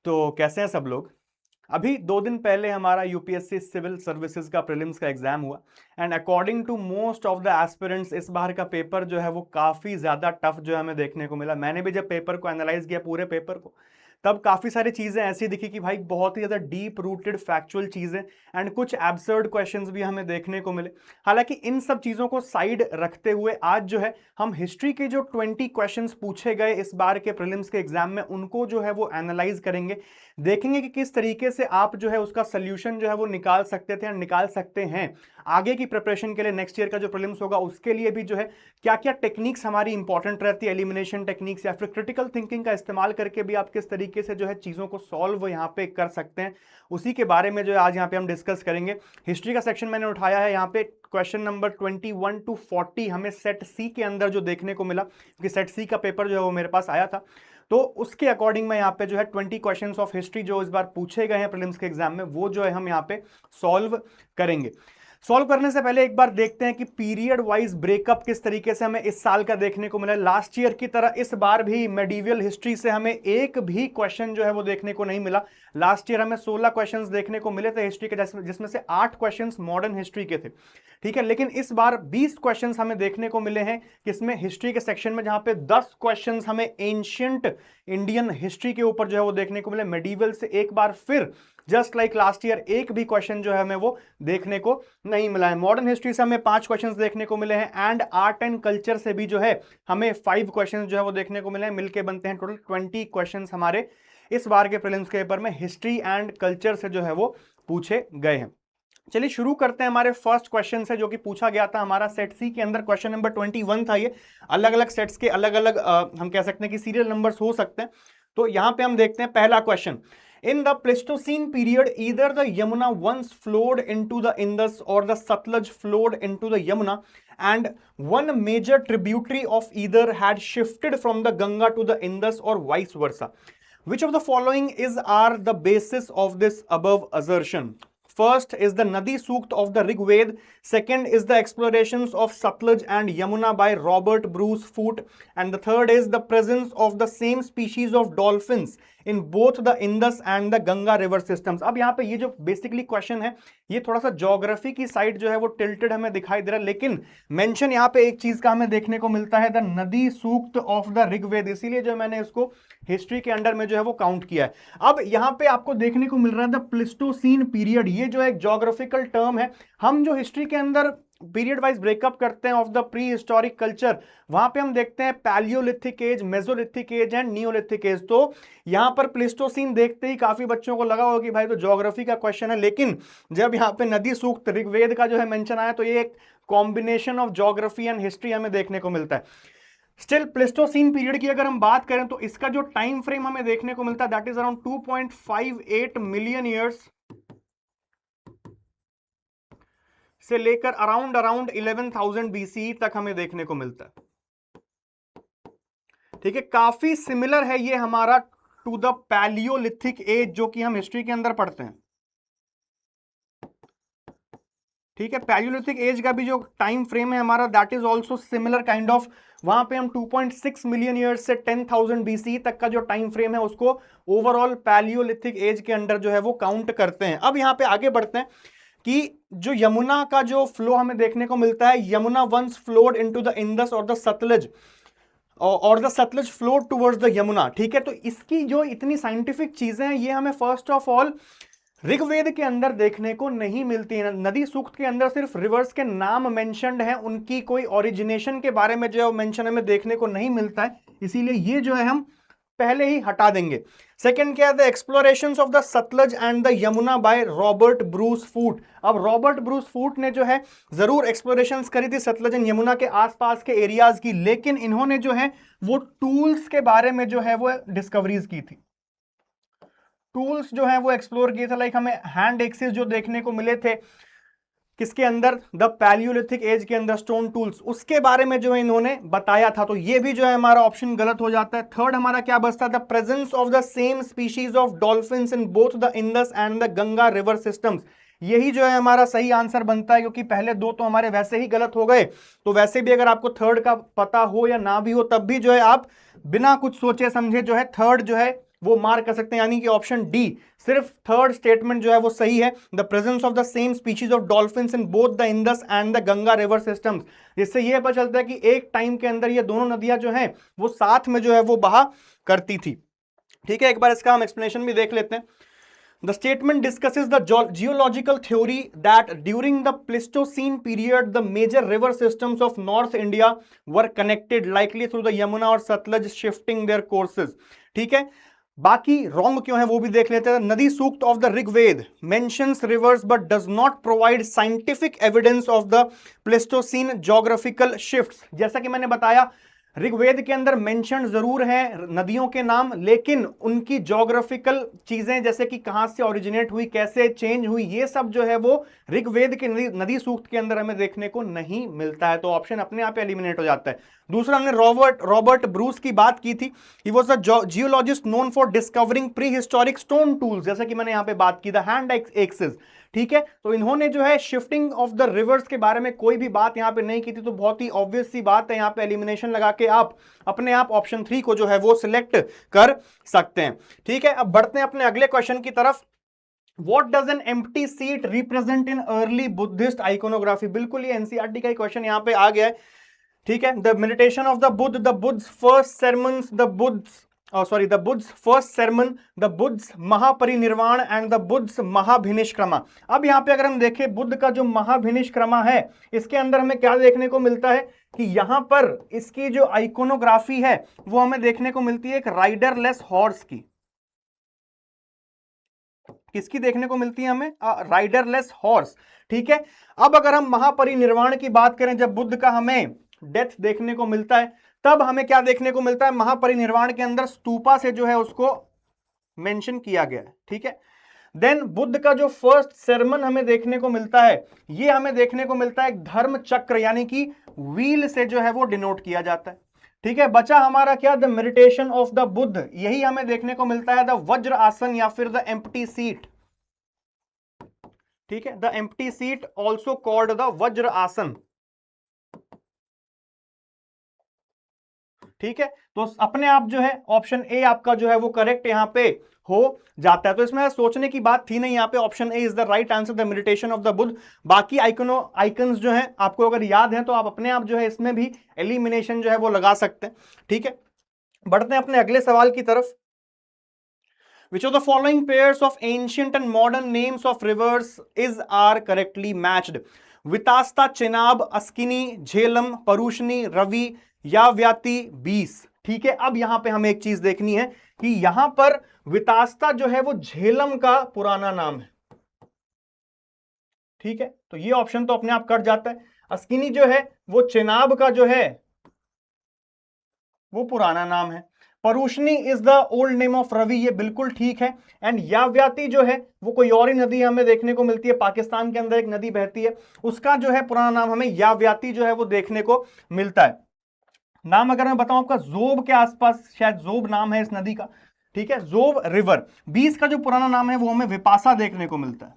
तो कैसे हैं सब लोग। अभी 2 दिन पहले हमारा यूपीएससी सिविल सर्विसेज का प्रीलिम्स का एग्जाम हुआ and according to most of the aspirants इस बार का पेपर जो है वो काफी ज्यादा टफ जो है हमें देखने को मिला। मैंने भी जब पेपर को एनालाइज किया पूरे पेपर को, तब काफी सारी चीजें ऐसी दिखी कि भाई बहुत ही ज्यादा डीप रूटेड फैक्चुअल चीजें एंड कुछ एब्सर्ड क्वेश्चंस भी हमें देखने को मिले। हालांकि इन सब चीजों को साइड रखते हुए आज जो है हम हिस्ट्री के जो 20 क्वेश्चंस पूछे गए इस बार के प्रीलिम्स के एग्जाम में उनको जो है वो एनालाइज करेंगे, देखेंगे कि किस तरीके से आप जो है उसका सोल्यूशन जो है वो निकाल सकते थे, निकाल सकते हैं आगे की प्रिपरेशन के लिए। नेक्स्ट ईयर का जो प्रीलिम्स होगा उसके लिए भी जो है क्या क्या टेक्निक्स हमारी इंपॉर्टेंट रहती है, एलिमिनेशन टेक्निक्स या फिर क्रिटिकल थिंकिंग का इस्तेमाल करके भी आप किस तरीके से जो है चीजों को सॉल्व यहाँ पे कर सकते हैं, उसी के बारे में जो है आज यहाँ पे हम डिस्कस करेंगे। हिस्ट्री का सेक्शन मैंने उठाया है, यहाँ पे क्वेश्चन नंबर 21 to 40 हमें सेट सी के अंदर जो देखने को मिला, क्योंकि सेट सी का पेपर जो है वो मेरे पास आया था, तो उसके अकॉर्डिंग मैं यहाँ पे जो है 20 क्वेश्चंस ऑफ हिस्ट्री जो इस बार पूछे गए हैं प्रीलिम्स के एग्जाम में वो जो है हम यहाँ पे सॉल्व करेंगे। सॉल्व करने से पहले एक बार देखते हैं कि पीरियड वाइज ब्रेकअप किस तरीके से हमें इस साल का देखने को मिला। लास्ट ईयर की तरह इस बार भी मेडिवल हिस्ट्री से हमें एक भी क्वेश्चन जो है वो देखने को नहीं मिला। लास्ट ईयर हमें 16 क्वेश्चंस देखने को मिले थे हिस्ट्री के, जिसमें से 8 क्वेश्चंस मॉडर्न हिस्ट्री के थे, ठीक है। लेकिन इस बार 20 क्वेश्चंस हमें देखने को मिले हैं किसमें, हिस्ट्री के सेक्शन में, जहां पे 10 क्वेश्चंस हमें एंशियंट इंडियन हिस्ट्री के ऊपर जो है वो देखने को मिले। मेडिवल से एक बार फिर जस्ट लाइक लास्ट ईयर एक भी क्वेश्चन जो है हमें वो देखने को नहीं मिला है। मॉडर्न हिस्ट्री से हमें 5 क्वेश्चंस देखने को मिले हैं एंड आर्ट एंड कल्चर से भी जो है हमें 5 क्वेश्चंस जो है वो देखने को मिले हैं। मिलके बनते हैं टोटल 20 क्वेश्चंस हमारे इस बार के प्रीलिम्स के पेपर में हिस्ट्री एंड कल्चर से जो है वो पूछे गए हैं। चलिए शुरू करते हैं हमारे फर्स्ट क्वेश्चन से, जो कि पूछा गया था हमारा सेट सी के अंदर। क्वेश्चन नंबर 21 था ये। अलग अलग सेट्स के अलग अलग हम कह सकते हैं कि सीरियल नंबर्स हो सकते हैं। तो यहां पे हम देखते हैं पहला question. In the Pleistocene period, either the Yamuna once flowed into the Indus or the Satluj flowed into the Yamuna, and one major tributary of either had shifted from the Ganga to the Indus or vice versa. Which of the following are the basis of this above assertion? First is the Nadi Sukt of the Rig Ved. Second is the explorations of Satluj and Yamuna by Robert Bruce Foote. And the third is the presence of the same species of dolphins in both the Indus and the Ganga river systems. अब यहाँ पे ये जो basically question है ये थोड़ा सा geography की साइड जो है वो टिल्टेड हमें दिखाई दे रहा है, लेकिन मेंशन यहाँ पे एक चीज का हमें देखने को मिलता है, द नदी सूक्त ऑफ द ऋग्वेद, इसीलिए जो मैंने इसको हिस्ट्री के अंडर में जो है वो काउंट किया है। अब यहाँ पे आपको देखने को मिल रहा है द प्लिस्टोसीन पीरियड, ये जो एक ज्योग्राफिकल टर्म है। हम जो हिस्ट्री के अंदर पीरियड वाइज ब्रेकअप करते हैं of the prehistoric culture, वहां पे हम देखते हैं palaeolithic age, mesolithic age and neolithic age. तो यहां पर प्लिस्टोसीन देखते ही काफी बच्चों को लगा होगा कि भाई तो ज्योग्राफी का क्वेश्चन है, लेकिन जब यहाँ पे नदी सूक्त ऋग्वेद का जो है मेंशन आया तो ये एक combination of geography and history हमें देखने को मिलता है। स्टिल प्लिस्टोसीन पीरियड की अगर हम बात करें तो इसका जो टाइम फ्रेम हमें देखने को मिलता है that is around 2.58 million years से लेकर अराउंड 11,000 BCE तक हमें देखने को मिलता है, ठीक है। काफी सिमिलर है ये हमारा टू द पैलियोलिथिक एज जो कि हम हिस्ट्री के अंदर पढ़ते हैं, ठीक है। पैलियोलिथिक एज का भी जो टाइम फ्रेम है हमारा that is also similar kind of. वहां पे हम 2.6 मिलियन ईयर्स से 10,000 BCE तक का जो टाइम फ्रेम है उसको ओवरऑल पैलियोलिथिक एज के अंडर जो है वो काउंट करते हैं। अब यहां पे आगे बढ़ते हैं कि जो यमुना का जो फ्लो हमें देखने को मिलता है, Yamuna once flowed into the Indus और द सतलज और the Sutlej flowed towards the Yamuna, ठीक है। तो इसकी जो इतनी साइंटिफिक चीजें हैं ये हमें फर्स्ट ऑफ ऑल ऋग्वेद के अंदर देखने को नहीं मिलती है। नदी सूक्त के अंदर सिर्फ रिवर्स के नाम मेंशन्ड हैं, उनकी कोई ओरिजिनेशन के बारे में जो मेंशन हमें देखने को नहीं मिलता है, इसीलिए ये जो है हम पहले ही हटा देंगे। सेकंड क्या है, the explorations of the Sutlej and the Yamuna by Robert Bruce Foote. अब रॉबर्ट ब्रूस फूट ने जो है जरूर एक्सप्लोरेशंस करी थी सतलज एंड यमुना के आसपास के एरियाज की, लेकिन इन्होंने जो है वो टूल्स के बारे में जो है वो डिस्कवरीज की थी। टूल्स जो है वो एक्सप्लोर किए थे, लाइक हमें हैंड एक्सिस जो देखने को मिले थे किसके अंदर, द पैलियोलिथिक एज के अंदर, स्टोन टूल्स, उसके बारे में जो है इन्होंने बताया था। तो ये भी जो है हमारा ऑप्शन गलत हो जाता है। थर्ड हमारा क्या बचता है, the presence of the same species of dolphins in both the Indus and the Ganga river systems, यही जो है हमारा सही आंसर बनता है, क्योंकि पहले दो तो हमारे वैसे ही गलत हो गए। तो वैसे भी अगर आपको थर्ड का पता हो या ना भी हो तब भी जो है आप बिना कुछ सोचे समझे जो है थर्ड जो है वो मार्क कर सकते हैं, यानी कि ऑप्शन डी सिर्फ थर्ड स्टेटमेंट जो है वो सही है। The presence of the same species of dolphins in both the Indus and the Ganga river systems, जिससे ये पता चलता है कि एक टाइम के अंदर ये दोनों नदियां जो हैं वो साथ में जो है वो बहा करती थी। ठीक है, एक बार इसका हम एक्सप्लेनेशन भी देख लेते हैं। The statement discusses the geological theory that during the Pleistocene period, the major river systems of North India were connected, likely through the Yamuna or Satluj, shifting their courses. ठीक है, बाकी रॉन्ग क्यों है वो भी देख लेते हैं। नदी सूक्त of the Rigveda mentions rivers but does not provide scientific evidence of the Pleistocene geographical shifts. जैसा कि मैंने बताया, ऋग्वेद के अंदर मेंशन जरूर है नदियों के नाम, लेकिन उनकी ज्योग्राफिकल चीजें जैसे कि कहां से ओरिजिनेट हुई, कैसे चेंज हुई, ये सब जो है वो ऋग्वेद के नदी सूक्त के अंदर हमें देखने को नहीं मिलता है। तो ऑप्शन अपने आप एलिमिनेट हो जाता है। दूसरा, हमने रॉबर्ट ब्रूस की बात की थी। He was the geologist known for discovering pre historic stone tools, जैसे कि मैंने यहां पे बात की, द हैंड एक्सेस। ठीक है, तो इन्होंने जो है शिफ्टिंग ऑफ द रिवर्स के बारे में कोई भी बात यहां पे नहीं की थी, तो बहुत ही ऑब्वियस सी बात है, यहां पे एलिमिनेशन लगा के आप अपने आप ऑप्शन 3 को जो है वो सिलेक्ट कर सकते हैं। ठीक है, अब बढ़ते हैं अपने अगले क्वेश्चन की तरफ। What does an empty seat represent in early Buddhist iconography? बिल्कुल ये एनसीईआरटी का क्वेश्चन यहां पे आ गया है। ठीक है, the meditation of the Buddha, the Buddha first sermons, the Buddha's first sermon, the Buddha's Mahaparinirvana and the Buddha's Mahabhinishkramana. अब यहाँ पे अगर हम देखें बुद्ध का जो महाभिनिष्क्रमा है, इसके अंदर हमें क्या देखने को मिलता है कि यहां पर इसकी जो आइकोनोग्राफी है वो हमें देखने को मिलती है एक राइडरलेस हॉर्स की। किसकी देखने को मिलती है हमें? राइडरलेस हॉर्स। ठीक है, अब अगर हम महापरिनिर्वाण की बात करें, जब बुद्ध का हमें डेथ देखने को मिलता है, तब हमें क्या देखने को मिलता है? महापरिनिर्वाण के अंदर स्तूपा से जो है उसको मेंशन किया गया है। ठीक है, देन बुद्ध का जो फर्स्ट sermon हमें देखने को मिलता है, ये हमें देखने को मिलता है एक धर्म चक्र यानी कि व्हील से जो है वो डिनोट किया जाता है। ठीक है, बचा हमारा क्या? The meditation of the Buddha, यही हमें देखने को मिलता है द वज्र आसन या फिर द एम्प्टी सीट। ठीक है, the empty seat also called the वज्र आसन। ठीक है, तो अपने आप जो है ऑप्शन ए आपका जो है वो करेक्ट यहां पे हो जाता है। तो इसमें सोचने की बात थी नहीं, यहां पे option A is the right answer, the meditation of the Buddha. बाकी आइकन्स जो है आपको अगर याद है तो आप अपने आप जो है इसमें भी एलिमिनेशन जो है वो लगा सकते हैं। ठीक है, बढ़ते हैं अपने अगले सवाल की तरफ। Which of the following pairs of ancient and modern names of rivers are correctly matched? Vitasta, Chenab, Askini, Jhelum, परूशनी, Ravi, याव्याति, बीस। ठीक है, अब यहां पे हमें एक चीज देखनी है कि यहां पर वितास्ता जो है वो झेलम का पुराना नाम है। ठीक है, तो ये ऑप्शन तो अपने आप कट जाता है। अस्किनी जो है वो चेनाब का जो है वो पुराना नाम है। Parushni is the old name of Ravi, ये बिल्कुल ठीक है। एंड याव्याति जो है वो कोई और ही नदी हमें देखने को मिलती है, पाकिस्तान के अंदर एक नदी बहती है, उसका जो है पुराना नाम हमें याव्याति जो है वो देखने को मिलता है। नाम अगर मैं बताऊं आपका, जोब के आसपास शायद जोब नाम है इस नदी का। ठीक है, जोब रिवर। 20 का जो पुराना नाम है वो हमें विपासा देखने को मिलता है।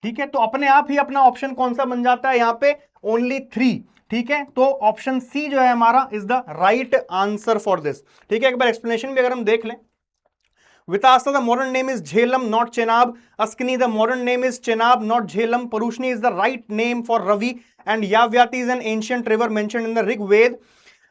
ठीक है, तो अपने आप ही अपना ऑप्शन कौन सा बन जाता है यहां पे? ओनली 3। ठीक है, तो ऑप्शन सी जो है हमारा is the right answer for this. ठीक है, एक बार एक्सप्लेनेशन भी अगर हम देख लें। Vitasta the modern name is Jhelum not Chenab, Asikni the modern name is Chenab not Jhelum, Parushni is the right name for Ravi, and Yavyavati is an ancient river mentioned in the Rigveda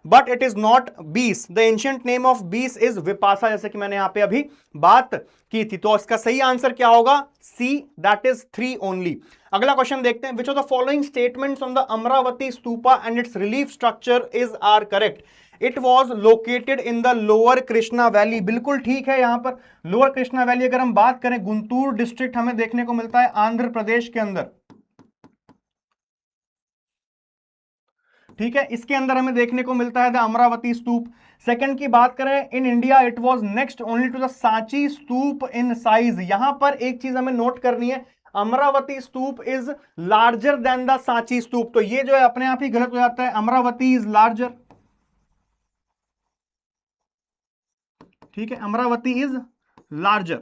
but it is not Beas. The ancient name of Beas is Vipasha, जैसे कि मैंने यहां पे अभी बात की थी। तो इसका सही आंसर क्या होगा? C, that is 3 only. अगला क्वेश्चन देखते हैं। Which of the following statements on the Amaravati stupa and its relief structure is are correct? It was located in the lower Krishna valley, बिल्कुल ठीक है। यहां पर लोअर कृष्णा वैली अगर हम बात करें, गुंटूर डिस्ट्रिक्ट हमें देखने को मिलता है आंध्र प्रदेश के अंदर। ठीक है, इसके अंदर हमें देखने को मिलता है द अमरावती स्तूप। सेकंड की बात करें, in India it was next only to the Sanchi stupa in size. यहां पर एक चीज हमें नोट करनी है, Amaravati stupa is larger than the Sanchi stupa. तो ये जो है अपने आप ही गलत हो जाता है, अमरावती इज लार्जर। ठीक है, अमरावती इज लार्जर।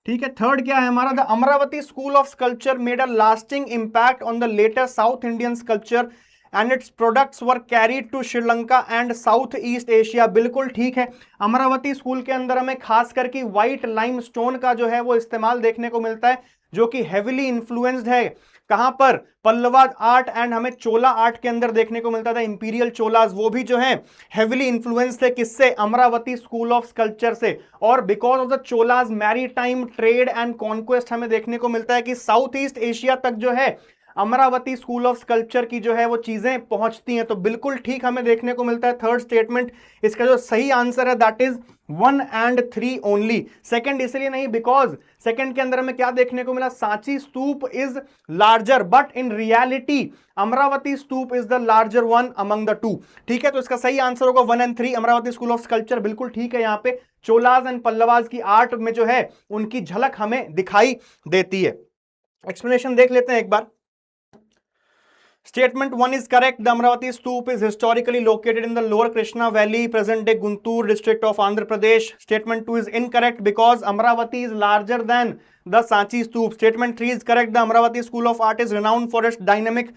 ठीक है, थर्ड क्या है हमारा? The Amaravati school of sculpture made a lasting impact on the later South Indian sculpture and its products were carried to Sri Lanka and South East Asia. बिल्कुल ठीक है, अमरावती स्कूल के अंदर हमें खास करके व्हाइट लाइमस्टोन का जो है वो इस्तेमाल देखने को मिलता है, जो कि हेविली इन्फ्लुएंस्ड है कहां पर, पल्लवा आर्ट एंड हमें चोला आर्ट के अंदर देखने को मिलता था। इंपीरियल चोलास वो भी जो है हेविली इन्फ्लुएंस थे किससे, अमरावती स्कूल ऑफ स्कल्पचर से। और because of the Cholas maritime trade and conquest हमें देखने को मिलता है कि साउथ ईस्ट एशिया तक जो है अमरावती स्कूल ऑफ स्कल्पचर की जो है वो चीजें पहुंचती हैं। तो बिल्कुल ठीक हमें देखने को मिलता है थर्ड स्टेटमेंट। इसका जो सही आंसर है that is 1 and 3 only. Second इसलिए नहीं बिकॉज सेकंड के अंदर हमें क्या देखने को मिला, Sanchi stupa is larger but in reality Amaravati stupa is the larger one among the two. ठीक है, तो इसका सही आंसर होगा 1 and 3 Amravati school of sculpture. बिल्कुल ठीक है, यहां पे चोलाज एंड पल्लवाज की आर्ट में जो है उनकी झलक हमें दिखाई देती है। एक्सप्लेनेशन देख लेते हैं एक बार। Statement 1 is correct. The Amravati Stoop is historically located in the lower Krishna Valley, present-day Guntur district of Andhra Pradesh. Statement 2 is incorrect because Amravati is larger than the Sanchi Stoop. Statement 3 is correct. The Amravati School of Art is renowned for its dynamic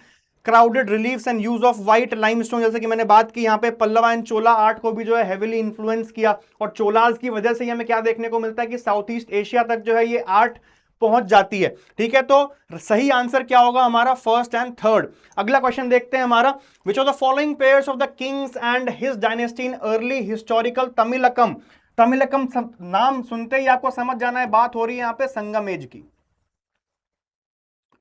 crowded reliefs and use of white limestone. जैसे कि मैंने बात की यहाँ पे Pallava and Chola art को भी जो है हेविली इन्फ्लुएंस किया, और चोलाज की वजह से हमें क्या देखने को मिलता है कि साउथ ईस्ट एशिया तक जो है ये आर्ट पहुंच जाती है। ठीक है, तो सही आंसर क्या होगा हमारा, फर्स्ट एंड थर्ड। अगला क्वेश्चन देखते हैं हमारा, विच of the following pairs of the Kings and his dynasty in early historical Tamilakam. Tamilakam नाम सुनते ही आपको समझ जाना है, बात हो रही है यहां पे संगम एज की।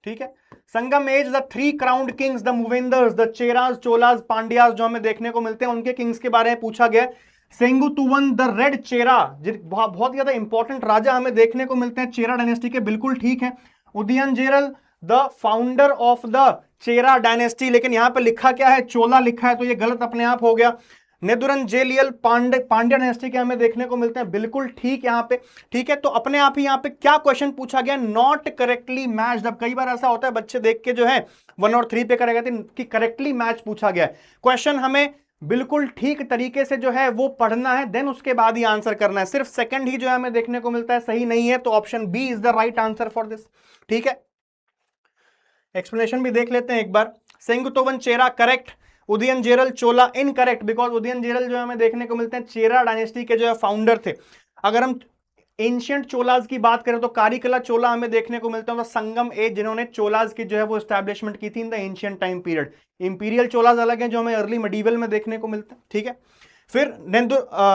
ठीक है, Sangam age the 3 crowned kings, the Muvendars, the Cheras, Cholas, Pandyas जो हमें देखने को मिलते हैं, उनके किंग्स के बारे में पूछा गया। सेंगुतुवन द रेड चेरा, बहुत ज्यादा इंपॉर्टेंट राजा हमें देखने को मिलते हैं चेरा डायनेस्टी के। बिल्कुल ठीक है। Udiyanjeral the founder of the Chera dynasty, लेकिन यहां पे लिखा क्या है, चोला लिखा है, तो ये गलत अपने आप हो गया। नेदुरन जेलियल पांड्या डायनेस्टी के हमें देखने को मिलते हैं। बिल्कुल ठीक यहां पे। ठीक है, तो अपने आप ही यहां पे क्या क्वेश्चन पूछा गया, नॉट करेक्टली मैच्ड। अब कई बार ऐसा होता है बच्चे देख के जो है 1 और 3 पे करेगा कि करेक्टली मैच पूछा गया है। क्वेश्चन हमें बिल्कुल ठीक तरीके से जो है वो पढ़ना है, देन उसके बाद ही आंसर करना है। सिर्फ सेकंड ही जो है हमें देखने को मिलता है सही नहीं है, तो option B is the right answer for this. ठीक है, एक्सप्लेनेशन भी देख लेते हैं एक बार। Senguttuvan Chera correct, Udiyanjeral Chola incorrect, because Udiyanjeral जो है हमें देखने को मिलते हैं चेरा डायनेस्टी के जो है फाउंडर थे। अगर हम एंशियंट चोलाज की बात करें तो कारिकला चोला हमें देखने को मिलता है, तो संगम एज जिन्होंने चोलाज की जो है वो एस्टैब्लिशमेंट की थी in the ancient time period. Imperial Cholas अलग है जो हमें अर्ली मेडिवल में देखने को मिलता है। ठीक है, फिर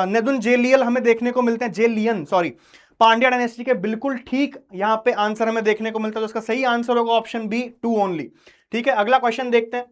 नेदुन जेलियल हमें देखने को मिलते हैं, जेलियन सॉरी, पांड्या डायनेस्टी के। बिल्कुल ठीक यहां पे आंसर हमें देखने को मिलता है, तो इसका सही आंसर होगा ऑप्शन बी 2 ओनली। ठीक है, अगला क्वेश्चन देखते हैं।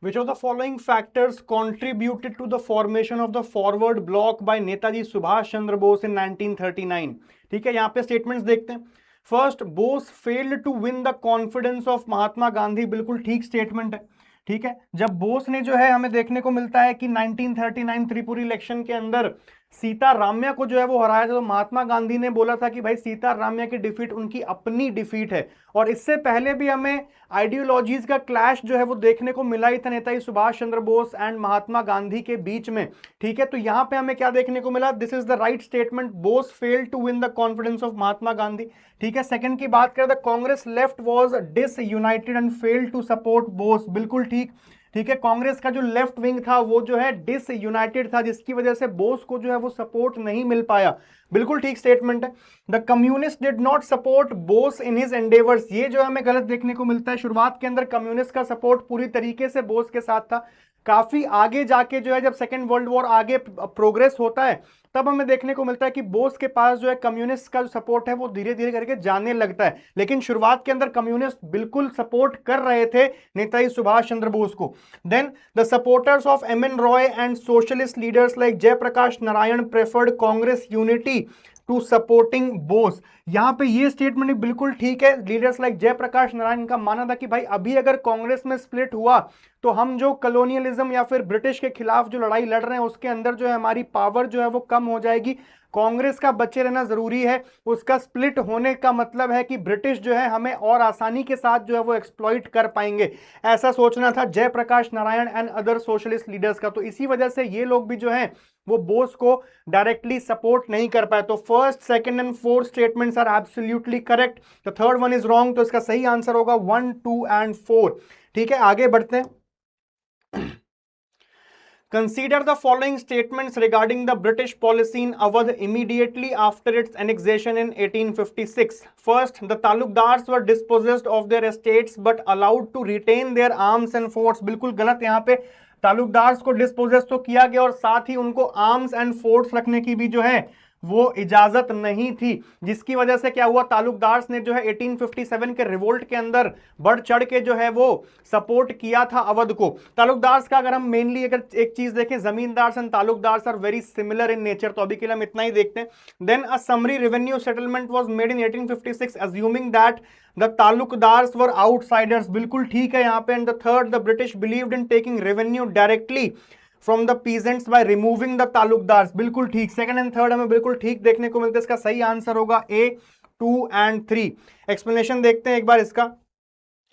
Which of the following factors contributed to the formation of the forward bloc by Netaji Subhash Chandra Bose in 1939? ठीक है, यहां पे स्टेटमेंट्स देखते हैं। First, Bose failed to win the confidence of Mahatma Gandhi. बिल्कुल ठीक स्टेटमेंट है। ठीक है, जब बोस ने जो है हमें देखने को मिलता है कि 1939 त्रिपुरी इलेक्शन के अंदर सीतारामैया को जो है वो हराया था, तो महात्मा गांधी ने बोला था कि भाई सीतारामैया की डिफीट उनकी अपनी डिफीट है। और इससे पहले भी हमें आइडियोलॉजीज का क्लैश जो है वो देखने को मिला ही था नेताजी सुभाष चंद्र बोस एंड महात्मा गांधी के बीच में। ठीक है, तो यहां पे हमें क्या देखने को मिला, this is the right statement, Bose failed to win the confidence of Mahatma Gandhi. ठीक है, सेकंड की बात करें, the Congress left was disunited and failed to support Bose. बिल्कुल ठीक। ठीक है, कांग्रेस का जो लेफ्ट विंग था वो जो है डिसयूनाइटेड था, जिसकी वजह से बोस को जो है वो सपोर्ट नहीं मिल पाया। बिल्कुल ठीक स्टेटमेंट है। The communist did not support Bose in his endeavours, ये जो हमें गलत देखने को मिलता है। शुरुआत के अंदर कम्युनिस्ट का सपोर्ट पूरी तरीके से बोस के साथ था। काफी आगे जाके जो है जब सेकेंड वर्ल्ड वॉर आगे प्रोग्रेस होता है तब हमें देखने को मिलता है कि बोस के पास जो है कम्युनिस्ट का जो सपोर्ट है वो धीरे धीरे करके जाने लगता है। लेकिन शुरुआत के अंदर कम्युनिस्ट बिल्कुल सपोर्ट कर रहे थे नेताजी सुभाष चंद्र बोस को। Then the supporters of M N. Roy and socialist leaders like Jayaprakash Narayan preferred Congress unity to supporting Bose. यहां पे ये स्टेटमेंट बिल्कुल ठीक है। लीडर्स लाइक जयप्रकाश नारायण का मानना था कि भाई अभी अगर कांग्रेस में स्प्लिट हुआ तो हम जो कॉलोनियलिज्म या फिर ब्रिटिश के खिलाफ जो लड़ाई लड़ रहे हैं उसके अंदर जो है हमारी पावर जो है वो कम हो जाएगी। कांग्रेस का बचे रहना जरूरी है। उसका स्प्लिट होने का मतलब है कि ब्रिटिश जो है हमें और आसानी के साथ जो है वो एक्सप्लॉइट कर पाएंगे। ऐसा सोचना था Jayaprakash Narayan and other socialist leaders का। तो इसी वजह से ये लोग भी जो है वो बोस को डायरेक्टली सपोर्ट नहीं कर पाए। तो first, second and fourth statements are absolutely correct. The third one is wrong. तो इसका सही आंसर होगा 1, 2 एंड 4। ठीक है, आगे बढ़ते हैं। Consider the following statements regarding the British policy in Awadh immediately after its annexation in 1856. First, the taluqdars were dispossessed of their estates but allowed to retain their arms and forts. बिल्कुल गलत, यहाँ पे तालुकदार्स को डिस्पोजेस तो किया गया और साथ ही उनको आर्म्स एंड फोर्ट्स रखने की भी जो है वो इजाजत नहीं थी, जिसकी वजह से क्या हुआ, तालुकदार्स ने जो है 1857 के रिवोल्ट के अंदर बढ़ चढ़ के जो है वो सपोर्ट किया था अवध को। तालुकदार्स का अगर हम मेनली अगर एक चीज देखें, zamindars and taluqdars are very similar in nature, तो अभी के लिए हम इतना ही देखते हैं। Then a summary revenue settlement was made in 1856 assuming that the taluqdars were outsiders, बिल्कुल ठीक है यहाँ पे। And the third, the British believed in taking revenue directly from the peasants by removing the taluqdars, बिल्कुल ठीक। सेकंड एंड थर्ड हमें बिल्कुल ठीक देखने को मिलता है, इसका सही आंसर होगा ए 2 एंड 3। एक्सप्लेनेशन देखते हैं एक बार इसका।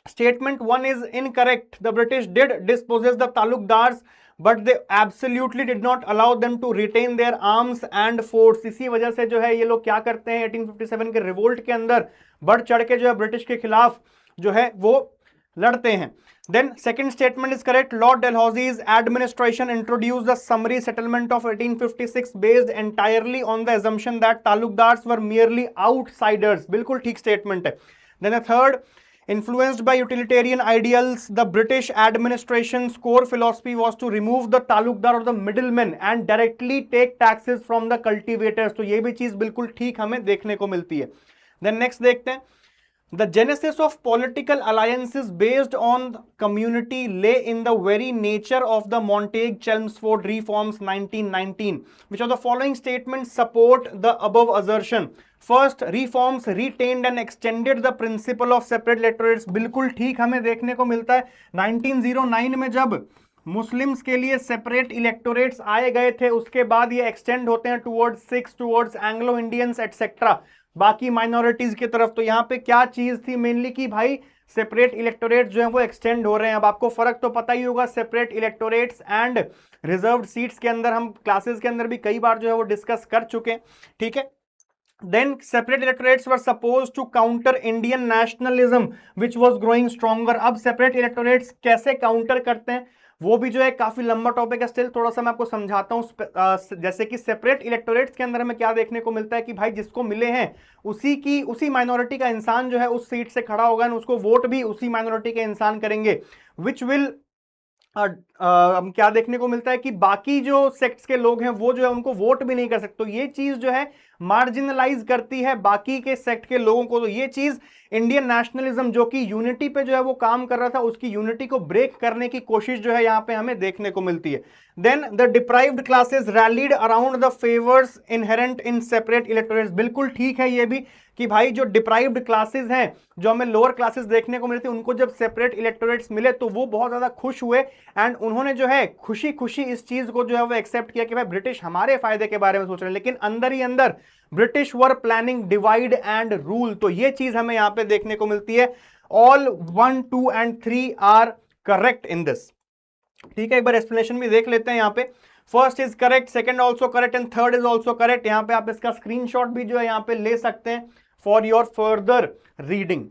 Statement 1 is incorrect, the British did dispossess the taluqdars but they absolutely did not allow them to retain their arms and forts. इसी वजह से जो है ये लोग क्या करते हैं, 1857 के रिवोल्ट के अंदर बढ़ चढ़ के जो है ब्रिटिश के खिलाफ जो है वो लड़ते हैं। Then second statement is correct. Lord Dalhousie's administration introduced the summary settlement of 1856 based entirely on the assumption that taluqdars were merely outsiders. बिल्कुल ठीक statement है। Then the third, influenced by utilitarian ideals, the British administration's core philosophy was to remove the Talukdar or the middlemen and directly take taxes from the cultivators. तो ये भी चीज बिल्कुल ठीक हमें देखने को मिलती है। Then next देखते हैं, the genesis of political alliances based on community lay in the very nature of the Montague-Chelmsford reforms 1919. Which of the following statements support the above assertion? First, reforms retained and extended the principle of separate electorates. बिल्कुल ठीक हमें देखने को मिलता है। 1909 में जब Muslims के लिए सेपरेट इलेक्टोरेट्स आए गए थे, उसके बाद ये एक्सटेंड होते हैं towards six, towards Anglo Indians etcetera, बाकी माइनॉरिटीज की तरफ। तो यहाँ पे क्या चीज थी मेनली कि भाई सेपरेट इलेक्टोरेट जो है वो एक्सटेंड हो रहे हैं। अब आपको फर्क तो पता ही होगा separate electorates and reserved seats के अंदर, हम क्लासेस के अंदर भी कई बार जो है वो डिस्कस कर चुके हैं, ठीक है। Then separate electorates were supposed to counter Indian nationalism which was growing stronger. अब separate electorates कैसे काउंटर करते हैं वो भी जो है काफी लंबा टॉपिक है, स्टिल थोड़ा सा मैं आपको समझाता हूं। जैसे कि सेपरेट इलेक्टोरेट्स के अंदर हमें क्या देखने को मिलता है कि भाई जिसको मिले हैं उसी माइनॉरिटी का इंसान जो है उस सीट से खड़ा होगा, उसको वोट भी उसी माइनॉरिटी के इंसान करेंगे, विच विल क्या देखने को मिलता है कि बाकी जो सेक्ट्स के लोग हैं वो जो है उनको वोट भी नहीं कर सकते। तो ये चीज जो है मार्जिनलाइज करती है बाकी के सेक्ट के लोगों को। तो ये चीज इंडियन नेशनलिज्म जो कि यूनिटी पे जो है वो काम कर रहा था, उसकी यूनिटी को ब्रेक करने की कोशिश जो है यहाँ पे हमें देखने को मिलती है। Then the deprived classes rallied around the favours inherent in separate electorates. बिल्कुल ठीक है ये भी कि भाई जो डिप्राइव्ड क्लासेस हैं, जो हमें लोअर क्लासेस देखने को मिलती है, उनको जब सेपरेट इलेक्टोरेट्स मिले तो वो बहुत ज्यादा खुश हुए एंड उन्होंने जो है खुशी खुशी इस चीज को जो है वो एक्सेप्ट किया कि भाई ब्रिटिश हमारे फायदे के बारे में सोच रहे हैं। लेकिन अंदर ही अंदर British were planning divide and rule. तो ये चीज हमें यहां पे देखने को मिलती है। All 1, 2 and 3 are correct in this, ठीक है। एक बार एक्सप्लेनेशन भी देख लेते हैं यहाँ पे। First is correct, second also correct and third is also correct. यहाँ पे आप इसका स्क्रीनशॉट भी जो है यहाँ पे ले सकते हैं फॉर योर फर्दर रीडिंग,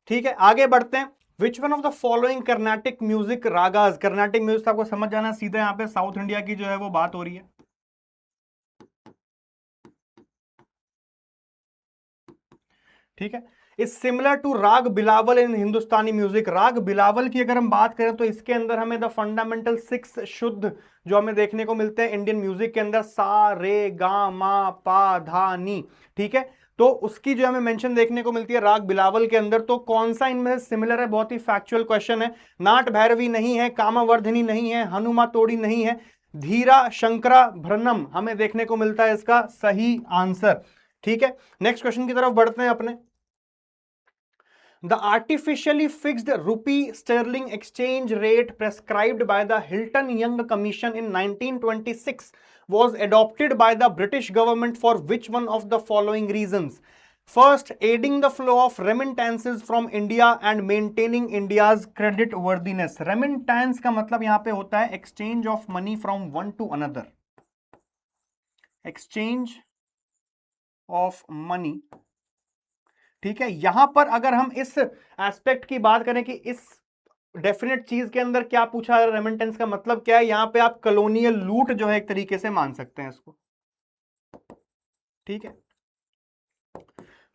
ठीक है। आगे बढ़ते हैं। Which one of the following Carnatic music ragas, Carnatic music आपको समझ जाना, सीधा यहाँ पे साउथ इंडिया की जो है वो बात हो रही है, ठीक है। इज सिमिलर टू राग बिलावल इन हिंदुस्तानी म्यूजिक। राग बिलावल की अगर हम बात करें तो इसके अंदर हमें द फंडामेंटल 6 शुद्ध जो हमें देखने को मिलते हैं इंडियन म्यूजिक के अंदर, सा रे गा मा पा धा नी, ठीक है। तो उसकी जो हमें मेंशन देखने को मिलती है राग बिलावल के अंदर। तो कौन सा इनमें सिमिलर है, बहुत ही फैक्चुअल क्वेश्चन है। नाट भैरवी नहीं है, कामावर्धनी नहीं है, हनुमा तोड़ी नहीं है, धीरा शंकरा भ्रनम हमें देखने को मिलता है इसका सही आंसर, ठीक है। नेक्स्ट क्वेश्चन की तरफ बढ़ते हैं अपने। The artificially fixed rupee sterling exchange rate prescribed by the Hilton-Young Commission in 1926 was adopted by the British government for which one of the following reasons? First, aiding the flow of remittances from India and maintaining India's credit worthiness. Remittance का मतलब यहाँ पे होता है exchange of money from one to another. Exchange of money, ठीक है। यहां पर अगर हम इस एस्पेक्ट की बात करें कि इस डेफिनेट चीज के अंदर क्या पूछा, रेमिटेंस का मतलब क्या है, यहां पे आप कॉलोनियल लूट जो है एक तरीके से मान सकते हैं इसको, ठीक है।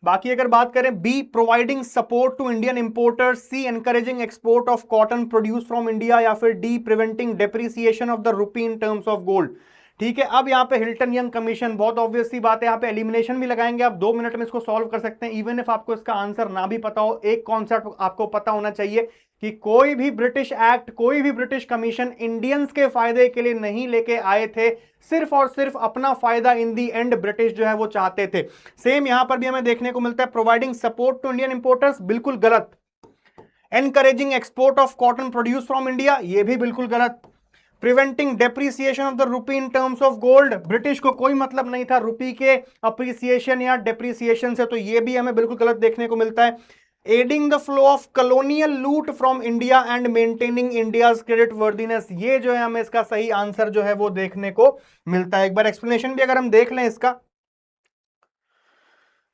बाकी अगर बात करें B, providing support to Indian importers, C, encouraging export of cotton produce from India, या फिर D, preventing depreciation of the rupee in terms of gold. ठीक है, अब यहाँ पे हिल्टन यंग कमीशन, बहुत ऑब्वियस सी बात है, यहाँ पे एलिमिनेशन भी लगाएंगे, आप 2 मिनट में इसको सॉल्व कर सकते हैं। इवन इफ आपको इसका आंसर ना भी पता हो, एक कॉन्सेप्ट आपको पता होना चाहिए कि कोई भी ब्रिटिश एक्ट, कोई भी ब्रिटिश कमीशन इंडियंस के फायदे के लिए नहीं लेके आए थे, सिर्फ और सिर्फ अपना फायदा इन दी एंड ब्रिटिश जो है वो चाहते थे। सेम यहां पर भी हमें देखने को मिलता है, providing support to Indian importers, बिल्कुल गलत। Encouraging export of cotton produce from India, ये भी बिल्कुल गलत। Preventing depreciation of the rupee in terms of gold, British को कोई मतलब नहीं था रुपी के अप्रिसिएशन या डेप्रिसिएशन से, तो ये भी हमें बिल्कुल गलत देखने को मिलता है। Aiding the flow of colonial loot from India and maintaining India's credit worthiness, ये जो है हमें इसका सही आंसर जो है वो देखने को मिलता है। एक बार एक्सप्लेनेशन भी अगर हम देख लें इसका,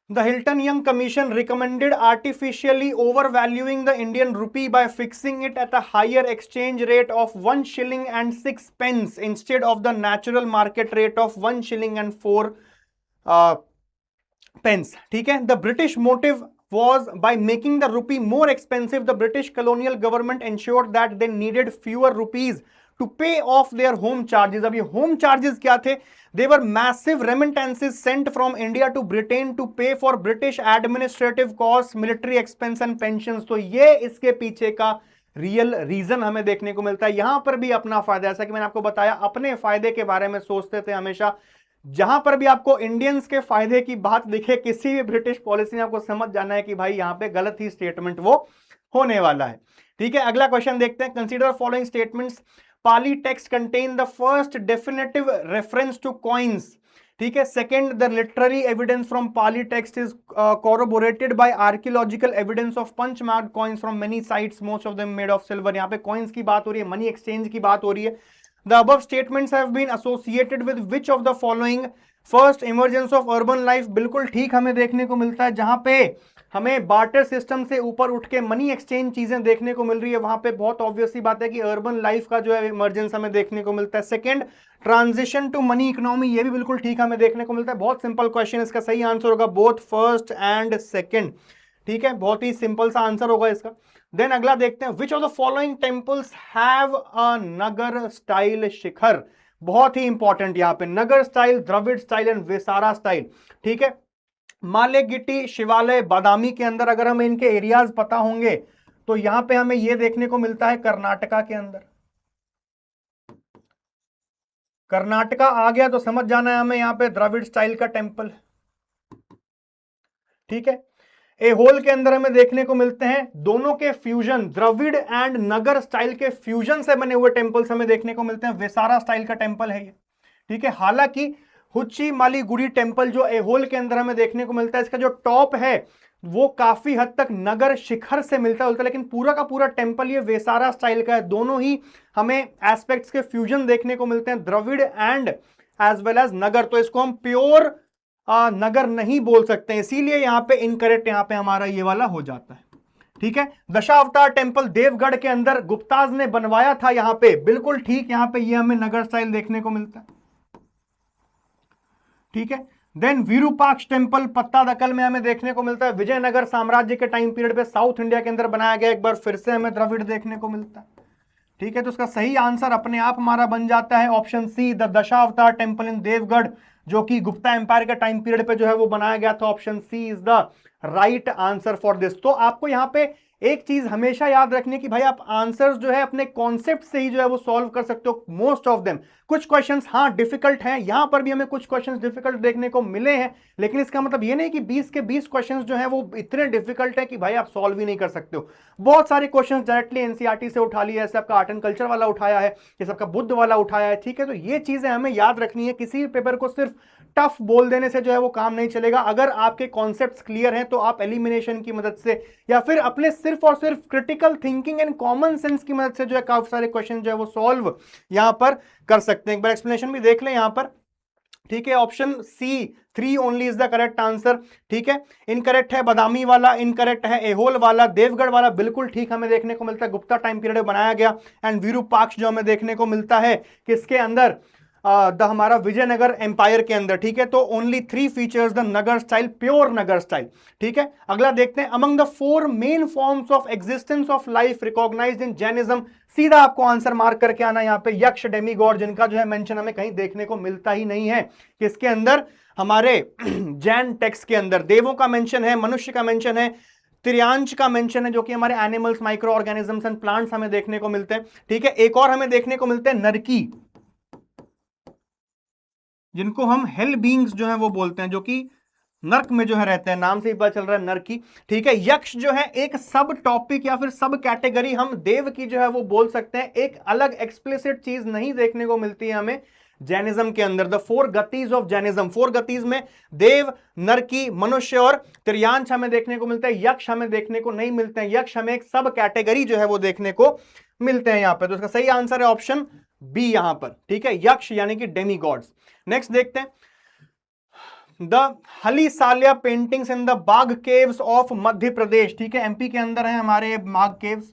The Hilton Young Commission recommended artificially overvaluing the Indian rupee by fixing it at a higher exchange rate of 1 shilling and 6 pence instead of the natural market rate of 1 shilling and 4 pence. ठीक है, the British motive was by making the rupee more expensive, the British colonial government ensured that they needed fewer rupees to pay off their home charges. अब ये home charges क्या थे? They were massive remittances sent from India to Britain to pay for British administrative costs, military expense and pensions. तो ये इसके पीछे का real reason हमें देखने को मिलता है। यहां पर भी अपना फायदा, जैसा कि मैंने आपको बताया, अपने फायदे के बारे में सोचते थे हमेशा। जहां पर भी आपको इंडियंस के फायदे की बात दिखे किसी भी ब्रिटिश पॉलिसी में, आपको समझ जाना है कि भाई यहां पे गलत ही स्टेटमेंट वो होने वाला है। ठीक है, अगला क्वेश्चन देखते हैं। Consider following statements, Pali text contain the first definitive reference to coins. ठीक है, second, the literary evidence from Pali text is corroborated by archaeological evidence of punch marked coins from many sites, most of them made of silver. यहाँ पे coins की बात हो रही है, money exchange की बात हो रही है। The above statements have been associated with which of the following? First, emergence of urban life, बिल्कुल ठीक हमें देखने को मिलता है। जहां पे हमें बार्टर सिस्टम से ऊपर उठ के मनी एक्सचेंज चीजें देखने को मिल रही है, वहां पे बहुत ऑब्वियस सी बात है कि अर्बन लाइफ का जो है इमर्जेंस हमें देखने को मिलता है। Second, transition to money economy, ये भी बिल्कुल ठीक हमें देखने को मिलता है। बहुत सिंपल क्वेश्चन, इसका सही आंसर होगा बोथ फर्स्ट एंड सेकंड। ठीक है, बहुत ही सिंपल सा आंसर होगा इसका। देन अगला देखते हैं, which of the following temples have a Nagara style shikhara, बहुत ही इंपॉर्टेंट यहां पे, Nagara style, Dravida style and Vesara style. ठीक है, मालेगिट्टी, शिवालय, बादामी के अंदर अगर हमें इनके एरियाज पता होंगे तो यहां पे हमें यह देखने को मिलता है कर्नाटका के अंदर। कर्नाटका आ गया तो समझ जाना है हमें यहां पे द्रविड़ स्टाइल का टेंपल। ठीक है, एहोल के अंदर हमें देखने को मिलते हैं दोनों के fusion, Dravida and Nagara style के फ्यूजन से बने हुए टेंपल्स हमें देखने को मिलते हैं। वेसारा स्टाइल का टेंपल है ये। ठीक है, हालांकि हुच्ची मालीगुड़ी टेंपल जो एहोल के अंदर हमें देखने को मिलता है, इसका जो टॉप है वो काफी हद तक नगर शिखर से मिलता है, लेकिन पूरा का पूरा टेंपल ये वेसारा स्टाइल का है। दोनों ही हमें एस्पेक्ट्स के फ्यूजन देखने को मिलते हैं, Dravida and as well as Nagara. तो इसको हम प्योर नगर नहीं बोल सकते, इसीलिए यहां पे इनकरेक्ट यहां पे हमारा ये वाला हो जाता है। ठीक है, दशावतार टेंपल देवगढ़ के अंदर गुप्ताज ने बनवाया था यहां पे, बिल्कुल ठीक, यहां पे ये हमें नगर स्टाइल देखने को मिलता है। ठीक है, देन विरूपाक्ष टेंपल पत्तादकल में हमें देखने को मिलता है, विजयनगर साम्राज्य के टाइम पीरियड पे साउथ इंडिया के अंदर बनाया गया, एक बार फिर से हमें द्रविड़ देखने को मिलता है। ठीक है, तो इसका सही आंसर अपने आप हमारा बन जाता है option C, the Dashavatara temple in Deogarh, जो कि गुप्ता एम्पायर के टाइम पीरियड पे जो है वो बनाया गया था। Option C is the right answer for this. तो आपको यहां पे एक चीज हमेशा याद रखनी कि भाई आप आंसर्स जो है अपने कॉन्सेप्ट से ही जो है वो सॉल्व कर सकते हो, मोस्ट ऑफ देम। कुछ क्वेश्चंस हाँ डिफिकल्ट हैं, यहां पर भी हमें कुछ क्वेश्चंस डिफिकल्ट देखने को मिले हैं, लेकिन इसका मतलब ये नहीं कि 20 के 20 क्वेश्चंस जो है वो इतने डिफिकल्ट है कि भाई आप सॉल्व ही नहीं कर सकते हो। बहुत सारे क्वेश्चंस डायरेक्टली एनसीईआरटी से उठा लिए, जैसे आपका आर्ट एंड कल्चर वाला उठाया है, जैसे आपका बुद्ध वाला उठाया है। ठीक है, तो ये चीजें हमें याद रखनी है, किसी पेपर को सिर्फ टफ बोल देने से जो है वो काम नहीं चलेगा। अगर आपके कॉन्सेप्ट्स क्लियर हैं तो आप एलिमिनेशन की मदद से या फिर अपने सिर्फ और सिर्फ critical thinking and common sense की मदद से जो है काफी सारे क्वेश्चन जो है वो सॉल्व यहां पर कर सकते हैं। एक बार एक्सप्लेनेशन भी देख लें यहां पर। ठीक है, option C 3 only is the correct answer. ठीक है, इनकरेक्ट है बदामी वाला, इनकरेक्ट है एहोल वाला, देवगढ़ वाला बिल्कुल ठीक हमें देखने को मिलता है, गुप्ता टाइम पीरियड में बनाया गया। एंड विरूपाक्ष जो हमें देखने को मिलता है किसके अंदर, हमारा विजयनगर एम्पायर के अंदर। ठीक है, तो only 3 features the Nagara style, pure Nagara style. ठीक है, अगला देखते हैं, among the 4 main forms of existence of life recognised in Jainism. सीधा आपको आंसर मार्क करके आना यहाँ पे, यक्ष, डेमीगॉड, जिनका जो है मेंशन हमें कहीं देखने को मिलता ही नहीं है। किसके अंदर, हमारे जैन टेक्स्ट के अंदर देवों का मेंशन है, मनुष्य का मेंशन है, त्रियांश का मेंशन है जो कि हमारे animals, micro organisms and plants हमें देखने को मिलते हैं। ठीक है, एक और हमें देखने को मिलते हैं नरकी, जिनको हम हेल बींग्स जो है वो बोलते हैं, जो कि नर्क में जो है रहते हैं, नाम से ही पता चल रहा है नर्क की। ठीक है, यक्ष जो है एक सब टॉपिक या फिर सब कैटेगरी हम देव की जो है वो बोल सकते हैं, एक अलग एक्सप्लिसिट चीज नहीं देखने को मिलती है हमें जैनिज्म के अंदर। द 4 गतिज ऑफ जैनिज्म, 4 गतिज में देव, नरकी, मनुष्य और त्रियांश हमें देखने को मिलता है, यक्ष हमें देखने को नहीं मिलते हैं। यक्ष हमें एक सब कैटेगरी जो है वो देखने को मिलते हैं यहां पर, तो इसका सही आंसर है ऑप्शन बी यहां पर। ठीक है, यक्ष यानी कि डेमी गॉड्स। नेक्स्ट देखते हैं, द हलीसाल्या पेंटिंग्स इन द बाघ केव्स ऑफ मध्य प्रदेश। ठीक है, एमपी के अंदर है हमारे बाघ केव्स।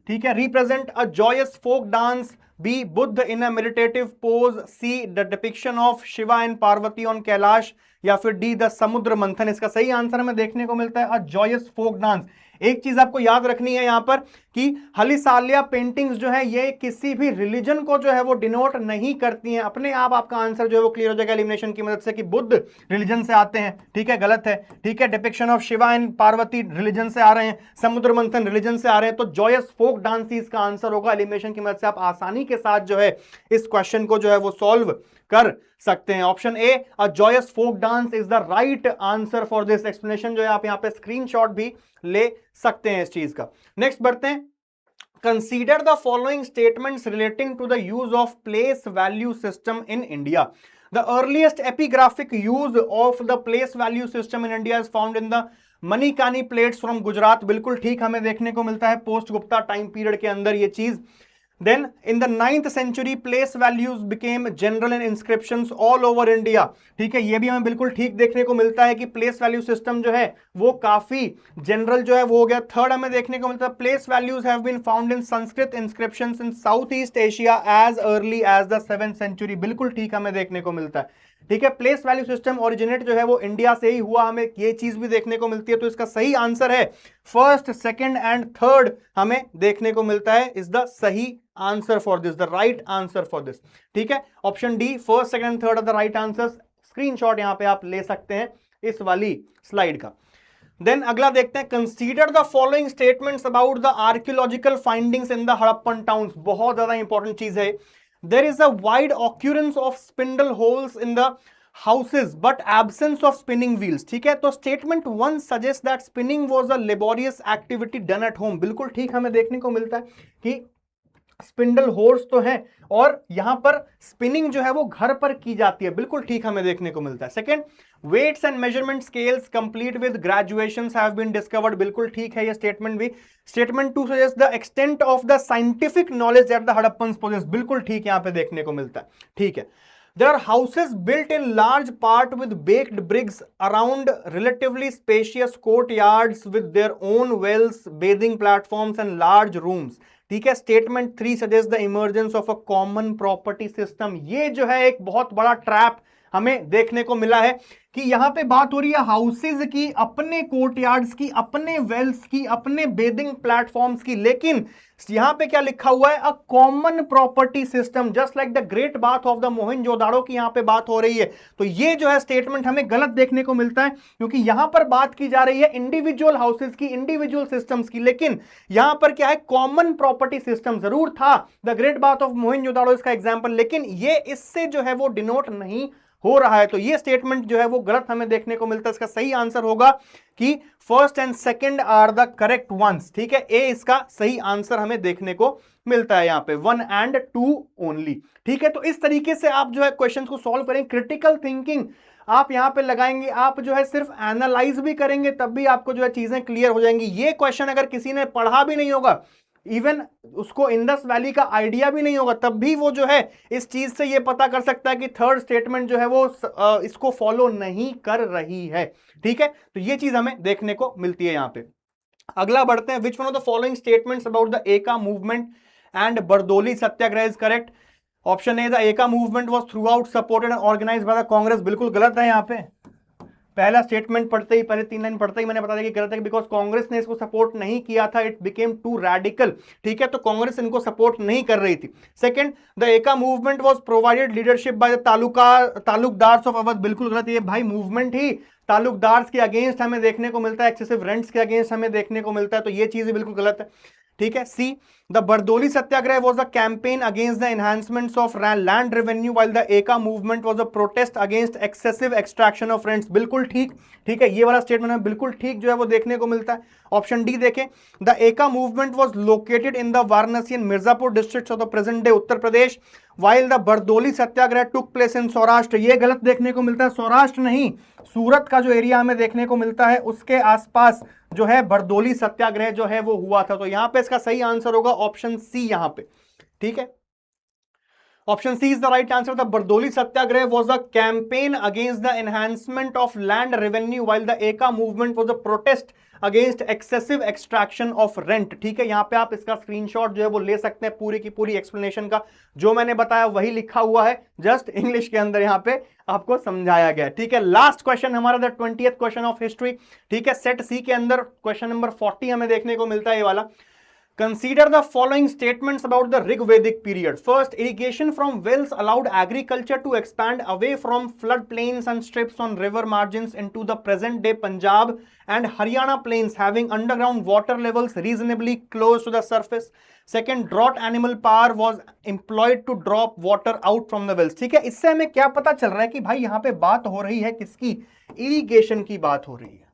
ठीक है, represent a joyous folk dance, B Buddha in a meditative pose, C the depiction of Shiva and Parvati on Kailash, या फिर डी द समुद्र मंथन। इसका सही आंसर हमें देखने को मिलता है अ जॉयस फोक डांस। एक चीज आपको याद रखनी है यहां पर कि हलीसाल्या पेंटिंग्स जो है ये किसी भी रिलीजन को जो है वो डिनोट नहीं करती हैं। अपने आप आपका आंसर जो है वो क्लियर हो जाएगा एलिमिनेशन की मदद से कि बुद्ध रिलीजन से आते हैं। ठीक है, गलत है। ठीक है, depiction of Shiva and Parvati religion से आ रहे हैं, समुद्र मंथन रिलीजन से आ रहे हैं, तो जॉयस फोक डांस ही इसका आंसर होगा। एलिमिनेशन की मदद से आप आसानी के साथ जो है इस क्वेश्चन को जो है वो सॉल्व कर सकते हैं। Option A a joyous folk dance is the right answer for this explanation, जो है आप यहां पे स्क्रीनशॉट भी ले सकते हैं इस चीज का। नेक्स्ट बढ़ते हैं, consider the following statements relating to the use of place value system in India. The earliest epigraphic use of the place value system in India is found in the Manikani plates from Gujarat. बिल्कुल ठीक हमें देखने को मिलता है post Gupta time period के अंदर ये चीज। Then in the 9th century place values became general in inscriptions all over India। ठीक है, ये भी हमें बिल्कुल ठीक देखने को मिलता है कि प्लेस वैल्यू सिस्टम जो है वो काफी जनरल जो है वो हो गया। थर्ड हमें देखने को मिलता है place values have been found in Sanskrit inscriptions in South East Asia as early as the 7th century। बिल्कुल ठीक हमें देखने को मिलता है। ठीक है, प्लेस वैल्यू सिस्टम ओरिजिनेट जो है वो इंडिया से ही हुआ, हमें ये चीज भी देखने को मिलती है। तो इसका सही आंसर है फर्स्ट, सेकंड एंड थर्ड हमें देखने को मिलता है इज द सही answer for this, the right answer for this. ठीक है, option D first, second and third are the right answers. Screenshot यहां पे आप ले सकते हैं इस वाली स्लाइड का। देन अगला देखते हैं, consider the following statements about the archaeological findings in the Harappan towns. बहुत ज्यादा इंपॉर्टेंट चीज है। There is a wide occurrence of spindle holes in the houses but absence of spinning wheels। ठीक है, तो statement 1 suggests that spinning was a laborious activity done at home। बिल्कुल ठीक हमें देखने को मिलता है कि स्पिंडल होल्स तो है और यहां पर स्पिनिंग जो है वो घर पर की जाती है। बिल्कुल ठीक हमें देखने को मिलता है। Second, weights and measurement scales complete with graduations have been discovered. बिल्कुल ठीक है ये स्टेटमेंट भी। Statement 2 suggest the extent of the scientific knowledge that the Harappans possess. बिल्कुल ठीक यहां पे देखने को मिलता है। ठीक है, there are houses built in large part with baked bricks around relatively spacious courtyards with their own wells, bathing platforms and large rooms। ठीक है, statement 3 suggest the emergence of a common property system. ये जो है एक बहुत बड़ा trap हमें देखने को मिला है कि यहां पे बात हो रही है हाउसेज की, अपने कोर्टयार्ड्स की, अपने वेल्स की, अपने बेदिंग प्लेटफॉर्म्स की, लेकिन यहां पे क्या लिखा हुआ है, a common property system just like the great bath of the Mohenjodaro की यहां पे बात हो रही है। तो ये जो है स्टेटमेंट हमें गलत देखने को मिलता है क्योंकि यहां पर बात की जा रही है इंडिविजुअल हाउसेज की, इंडिविजुअल सिस्टम्स की, लेकिन यहां पर क्या है, कॉमन प्रॉपर्टी सिस्टम। जरूर था the great bath of Mohenjodaro इसका एग्जाम्पल, लेकिन ये इससे जो है वो डिनोट नहीं हो रहा है। तो ये स्टेटमेंट जो है वो गलत हमें देखने को मिलता है। इसका सही आंसर होगा कि first and second are the correct ones. ठीक है, ए इसका सही आंसर हमें देखने को मिलता है यहां पे 1 and 2 ओनली। ठीक है, तो इस तरीके से आप जो है क्वेश्चन को सॉल्व करेंगे। क्रिटिकल थिंकिंग आप यहां पे लगाएंगे, आप जो है सिर्फ एनालाइज भी करेंगे तब भी आपको जो है चीजें क्लियर हो जाएंगी। ये क्वेश्चन अगर किसी ने पढ़ा भी नहीं होगा इवन उसको इंडस वैली का आइडिया भी नहीं होगा, तब भी वो जो है इस चीज से ये पता कर सकता है कि थर्ड स्टेटमेंट जो है वो इसको फॉलो नहीं कर रही है। ठीक है, तो ये चीज हमें देखने को मिलती है यहां पे। अगला बढ़ते हैं, which one of the following statements about the Eka movement and Bardoli Satyagraha is correct? Option A, the Eka movement was throughout supported and organised by the Congress, बिल्कुल गलत है। यहां पे पहला स्टेटमेंट पढ़ते ही, पहले 3 लाइन पढ़ते ही मैंने बता दिया कि गलत है, बिकॉज कांग्रेस ने इसको सपोर्ट नहीं किया था, इट बिकेम टू रैडिकल। ठीक है, तो कांग्रेस इनको सपोर्ट नहीं कर रही थी। Second, the Eka movement was provided leadership by the taluqdars of Awadh, बिल्कुल गलत। ये भाई मूवमेंट ही तालुकदार्स के अगेंस्ट हमें देखने को मिलता है, एक्सेसिव रेंट्स के अगेंस्ट हमें देखने को मिलता है, तो ये चीज बिल्कुल गलत है। ठीक है, C, the Bardoli Satyagraha was a campaign against the enhancements of land revenue while the Eka movement was a protest against excessive extraction of rents, बिल्कुल ठीक। ठीक है, ये वाला स्टेटमेंट है बिल्कुल ठीक जो है वो देखने को मिलता है। ऑप्शन डी देखें, the Eka movement was located in the Varanasi and Mirzapur districts of the present day Uttar Pradesh, while the Bardoli Satyagraha took place in Saurashtra, ये गलत देखने को मिलता है। सौराष्ट्र नहीं, सूरत का जो एरिया हमें देखने को मिलता है उसके आसपास जो है बरदोली सत्याग्रह जो है वो हुआ था, तो यहां पे इसका सही आंसर होगा ऑप्शन सी यहां पे। ठीक है, option C is the right answer. The Bardoli Satyagraha was a campaign against the enhancement of land revenue while the Eka movement was a protest against excessive extraction of rent. ठीक है, यहां पे आप इसका स्क्रीनशॉट जो है वो ले सकते हैं, पूरी की पूरी एक्सप्लेनेशन का जो मैंने बताया वही लिखा हुआ है, जस्ट इंग्लिश के अंदर यहां पे आपको समझाया गया। ठीक है, लास्ट क्वेश्चन हमारा the 20th question of history. ठीक है, सेट सी के अंदर क्वेश्चन नंबर 40 हमें देखने को मिलता है ये वाला। Consider the following statements about the Rigvedic period. First, irrigation from wells allowed agriculture to expand away from floodplains and strips on river margins into the present-day Punjab and Haryana plains having underground water levels reasonably close to the surface. Second, drought animal power was employed to drop water out from the wells. ठीक है, इससे हमें क्या पता चल रहा है कि भाई यहाँ पे बात हो रही है किसकी? इरिगेशन की बात हो रही है।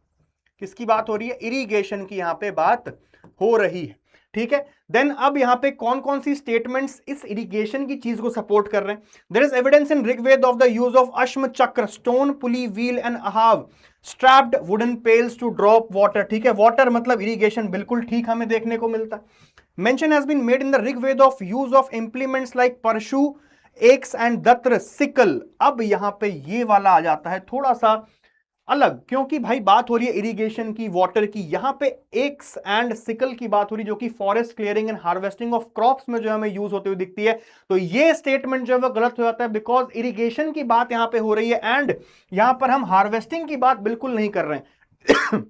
किसकी बात हो रही है? इरिगेशन की यहाँ पे बात हो रही है। ठीक है, देन अब यहां पे कौन कौन सी स्टेटमेंट्स इस इरिगेशन की चीज को सपोर्ट कर रहे हैं? There is evidence in Rigveda of the use of ashma chakra, stone pulley, wheel and ahava, strapped wooden pails to drop water. ठीक है, वाटर मतलब इरिगेशन, बिल्कुल ठीक हमें देखने को मिलता है। Mention has been made in the Rigveda of use of implements like parashu, axe and datra, sickle. अब यहां पे ये वाला आ जाता है थोड़ा सा अलग, क्योंकि भाई बात हो रही है इरिगेशन की, वाटर की, यहां पे एक्स एंड सिकल की बात हो रही है जो कि forest clearing and harvesting of crops में जो हमें यूज होते हुए दिखती है। तो ये स्टेटमेंट जो है वो गलत हो जाता है, बिकॉज इरिगेशन की बात यहां पे हो रही है एंड यहां पर हम हार्वेस्टिंग की बात बिल्कुल नहीं कर रहे हैं।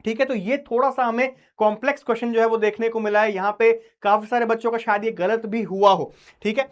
ठीक है, तो ये थोड़ा सा हमें कॉम्प्लेक्स क्वेश्चन जो है वो देखने को मिला है, यहां पे काफी सारे बच्चों का शायद ये गलत भी हुआ हो। ठीक है,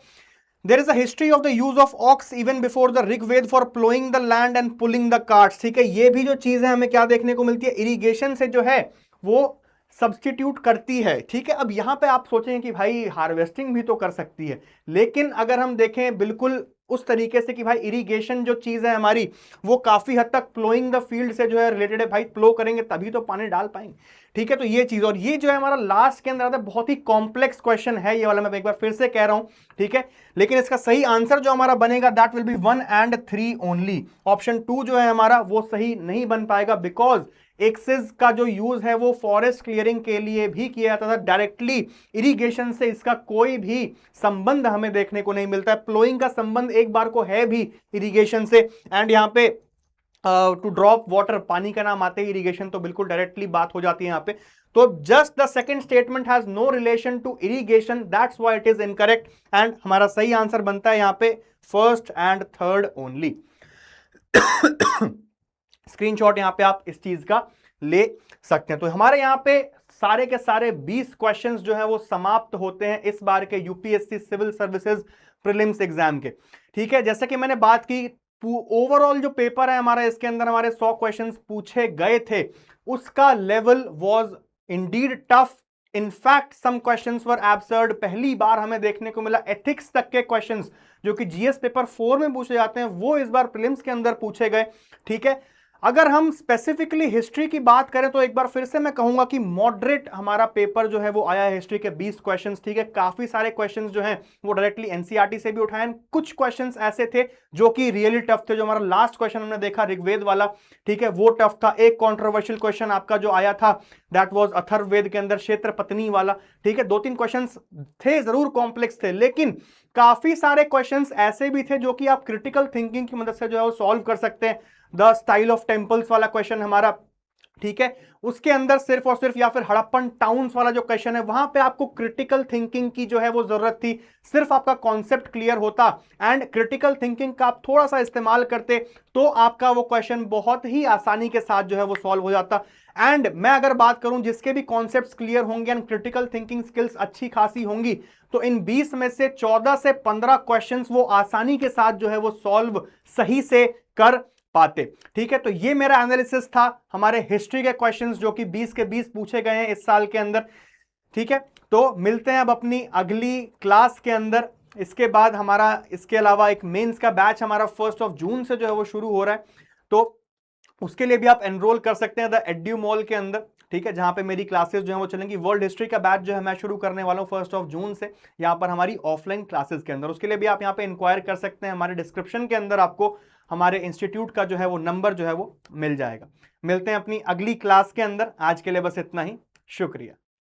There is a history of the use of ox even before the Rigved for plowing the land and pulling the carts. ठीक है, ये भी जो चीज है हमें क्या देखने को मिलती है? इरिगेशन से जो है वो सब्सटीट्यूट करती है। ठीक है, अब यहां पे आप सोचें कि भाई हार्वेस्टिंग भी तो कर सकती है, लेकिन अगर हम देखें बिल्कुल उस तरीके से कि भाई इरिगेशन जो चीज है हमारी वो काफी हद तक प्लोइंग द फील्ड से जो है रिलेटेड है। भाई प्लो करेंगे तभी तो पानी डाल पाएंगे। ठीक है, तो ये चीज, और ये जो है हमारा लास्ट के अंदर आता है, बहुत ही कॉम्प्लेक्स क्वेश्चन है ये वाला, मैं एक बार फिर से कह रहा हूं। ठीक है, लेकिन इसका सही आंसर जो हमारा बनेगा that will be 1 and 3 only. Option 2 जो है हमारा वो सही नहीं बन पाएगा, बिकॉज एक्सेस का जो यूज है वो फॉरेस्ट क्लियरिंग के लिए भी किया जाता था, डायरेक्टली इरिगेशन से इसका कोई भी संबंध हमें देखने को नहीं मिलता है। प्लोइंग का संबंध एक बार को है भी इरिगेशन से, एंड यहाँ पे टू ड्रॉप वाटर, पानी का नाम आते ही इरिगेशन, तो बिल्कुल डायरेक्टली बात हो जाती है यहाँ पे। तो just the second statement has no relation to irrigation, that's why it is incorrect, and हमारा सही आंसर बनता है यहाँ पे first and third only. Screenshot यहां पे आप इस चीज का ले सकते हैं। तो हमारे यहां पे सारे के सारे 20 क्वेश्चंस जो है वो समाप्त होते हैं इस बार के UPSC civil services prelims exam के। ठीक है, जैसे कि मैंने बात की, ओवरऑल जो पेपर है हमारा, इसके अंदर हमारे 100 क्वेश्चंस पूछे गए थे, उसका level was indeed tough. In fact some questions were absurd. पहली बार हमें देखने को मिला एथिक्स तक के क्वेश्चंस जो कि जीएस पेपर 4 में पूछे जाते हैं वो इस बार प्रीलिम्स के अंदर पूछे गए। ठीक है, अगर हम स्पेसिफिकली हिस्ट्री की बात करें तो एक बार फिर से मैं कहूंगा कि मॉडरेट हमारा पेपर जो है वो आया है हिस्ट्री के 20 क्वेश्चंस, ठीक है। काफी सारे क्वेश्चंस जो हैं वो डायरेक्टली एनसीईआरटी से भी उठाए, कुछ क्वेश्चंस ऐसे थे जो कि रियली टफ थे। जो हमारा लास्ट क्वेश्चन हमने देखा ऋग्वेद वाला, ठीक है, वो टफ था। एक कॉन्ट्रोवर्शियल क्वेश्चन आपका जो आया था दैट वाज अथर्ववेद के अंदर क्षेत्र पत्नी वाला, ठीक है। 2-3 क्वेश्चंस थे, जरूर कॉम्प्लेक्स थे, लेकिन काफी सारे क्वेश्चंस ऐसे भी थे जो कि आप क्रिटिकल थिंकिंग की मदद से जो है वो सॉल्व कर सकते हैं। द स्टाइल ऑफ टेम्पल्स वाला क्वेश्चन हमारा, ठीक है, उसके अंदर सिर्फ और सिर्फ, या फिर हड़प्पन टाउन्स वाला जो क्वेश्चन है वहां पे आपको क्रिटिकल थिंकिंग की जो है वो जरूरत थी। सिर्फ आपका कॉन्सेप्ट क्लियर होता एंड क्रिटिकल थिंकिंग का आप थोड़ा सा इस्तेमाल करते तो आपका वो क्वेश्चन बहुत ही आसानी के साथ जो है वो सॉल्व हो जाता। एंड मैं अगर बात करूं जिसके भी कॉन्सेप्ट्स क्लियर होंगे एंड क्रिटिकल थिंकिंग स्किल्स अच्छी खासी होंगी, तो इन 20 में से 14 से 15 क्वेश्चंस वो आसानी के साथ जो है वो सॉल्व सही से कर पाते, ठीक है। तो ये मेरा एनालिसिस था हमारे हिस्ट्री के क्वेश्चंस जो कि 20 के 20 पूछे गए हैं इस साल के अंदर, ठीक है। तो मिलते हैं अब अपनी अगली क्लास के अंदर। इसके बाद हमारा इसके अलावा एक मेंस का बैच हमारा 1 जून से जो है वो शुरू हो रहा है, तो उसके लिए भी आप एनरोल कर सकते हैं द एड्यू मॉल के अंदर, ठीक है, जहां पे मेरी क्लासेस जो है वो चलेंगी। वर्ल्ड हिस्ट्री का बैच जो है मैं शुरू करने वाला हूं 1 जून से, यहां पर हमारी ऑफलाइन क्लासेस के अंदर। उसके लिए भी आप यहां पे इंक्वायर कर सकते हैं, हमारे डिस्क्रिप्शन के अंदर आपको हमारे इंस्टीट्यूट का जो है वो नंबर जो है वो मिल जाएगा। मिलते हैं अपनी अगली क्लास के अंदर, आज के लिए बस इतना ही, शुक्रिया।